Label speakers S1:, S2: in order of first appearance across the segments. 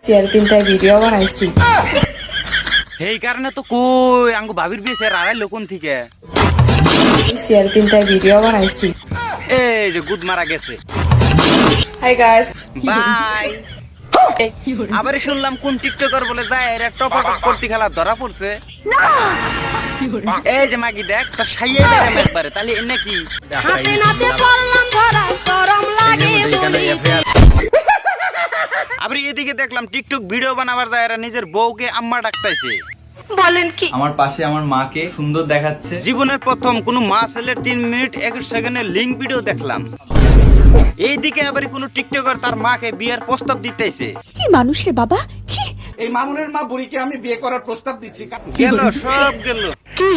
S1: Chair পিনতাই video বানাইছি।
S2: এই কারণে তো কই আঙ্গু ভাবির বিয়ে আড়াইলো কোন থেকে
S1: চেয়ার পিনতাই ভিডিও বানাইছি।
S2: এই যে গুদ মারা গেছে।
S1: Hi guys,
S2: bye. আবার শুনলাম কোন টিকটকার বলে যায় এর টপ করতে খেলা ধরা পড়ছে। এই যে মাগি দেখ তোর সাইয়ে বেড়ে একবারে তাহলে এনে কি
S3: হাতে নাতে পড়লাম ধরা শরম লাগে বলিতে।
S2: আবার এদিকে দেখলাম টিকটক ভিডিও বানাবার যায় এরা নিজের বউকে আম্মা ডাকতাইছে।
S3: বলেন কি?
S4: আমার পাশে আমার মাকে সুন্দর দেখাচ্ছে।
S2: জীবনের প্রথম কোন মা ছেলের 3 মিনিট 21 সেকেন্ডের লিঙ্ক ভিডিও দেখলাম। এইদিকে আবার কোন টিকটকার তার মাকে বিয়ের প্রস্তাব দিতেছে।
S3: কি মানুষ রে বাবা, ছি।
S5: এই মামুনের মা বুড়িকে আমি বিয়ে করার প্রস্তাব দিচ্ছি।
S2: গেল সব গেল।
S3: কি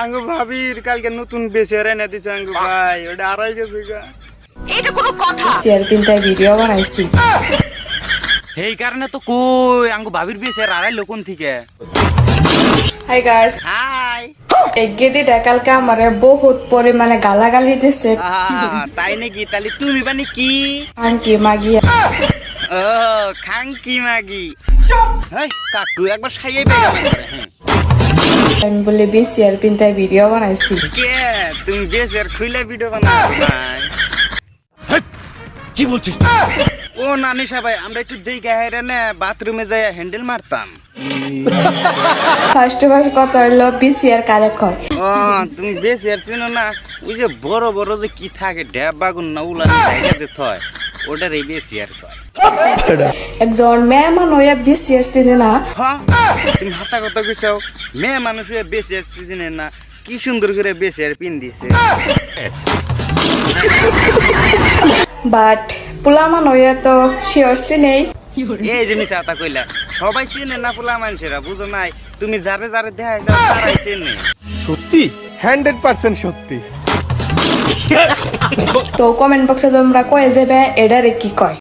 S2: আঙ্গু ভাবির কালকে নতুন বেশি এনে দিছে আঙ্গু ভাই, ওটা আড়াই গেছে গা।
S3: এটা কোনো কথা?
S1: চেয়ার পিনতাই ভিডিও বানাইছি।
S2: এই কারণে তো কই আঙ্গু ভাবির বিয়ে আড়াইলো কোন থেকে।
S1: Hi guys,
S2: hi.
S1: এগেদি ডাকালকে আমারে বহুত পরিমাণে গালাগালি দিছে।
S2: তাই নাকি? তাহলে তুমি বানি কি?
S1: আন্টি মাগিয়া
S2: ও খাঙ্কি মাগি। হেই কাকু একবার সাইয়ে বেগা মানে।
S1: আমি বলে চেয়ার পিনতাই ভিডিও বানাইছি।
S2: কে তুমি বেশি আর খুইলা ভিডিও বানাও ভাই।
S5: কি বলছিস?
S2: ও নানি সবাই আমরা একটু দেখে হেরে না বাথরুমে যাই হ্যান্ডেল মারতাম।
S1: ফার্স্ট কথা হইলো বিসিআর কারে কয়।
S2: ও তুমি বেশি আর চিনো না, ওই যে বড় বড় যে কি থাকে ঢেপ বাগুন না উলানি জায়গা যে থয় ওটার এই বেশি আর কয়।
S1: একজন মেহমান হইয়া বিসিআর চিনে না।
S2: হ্যাঁ তুমি হাসা কথা কইছাও, মেয়ে মানুষ হয়ে বেশি আর চিনে না, কি সুন্দর করে বেশি আর পিন দিছে।
S1: বাট পোলামান হইয়া তো শিওর চিনেই।
S2: এই জিনিস আতা কইলা সবাই চিনে না পোলা মানুষেরা, বুঝো নাই? তুমি যারে যারে দেখাই যাও তারাই চিনে।
S5: সত্যি 100% সত্যি।
S1: তো কমেন্ট বক্সে তোমরা কয়ে যাবে এডারে কি কয়।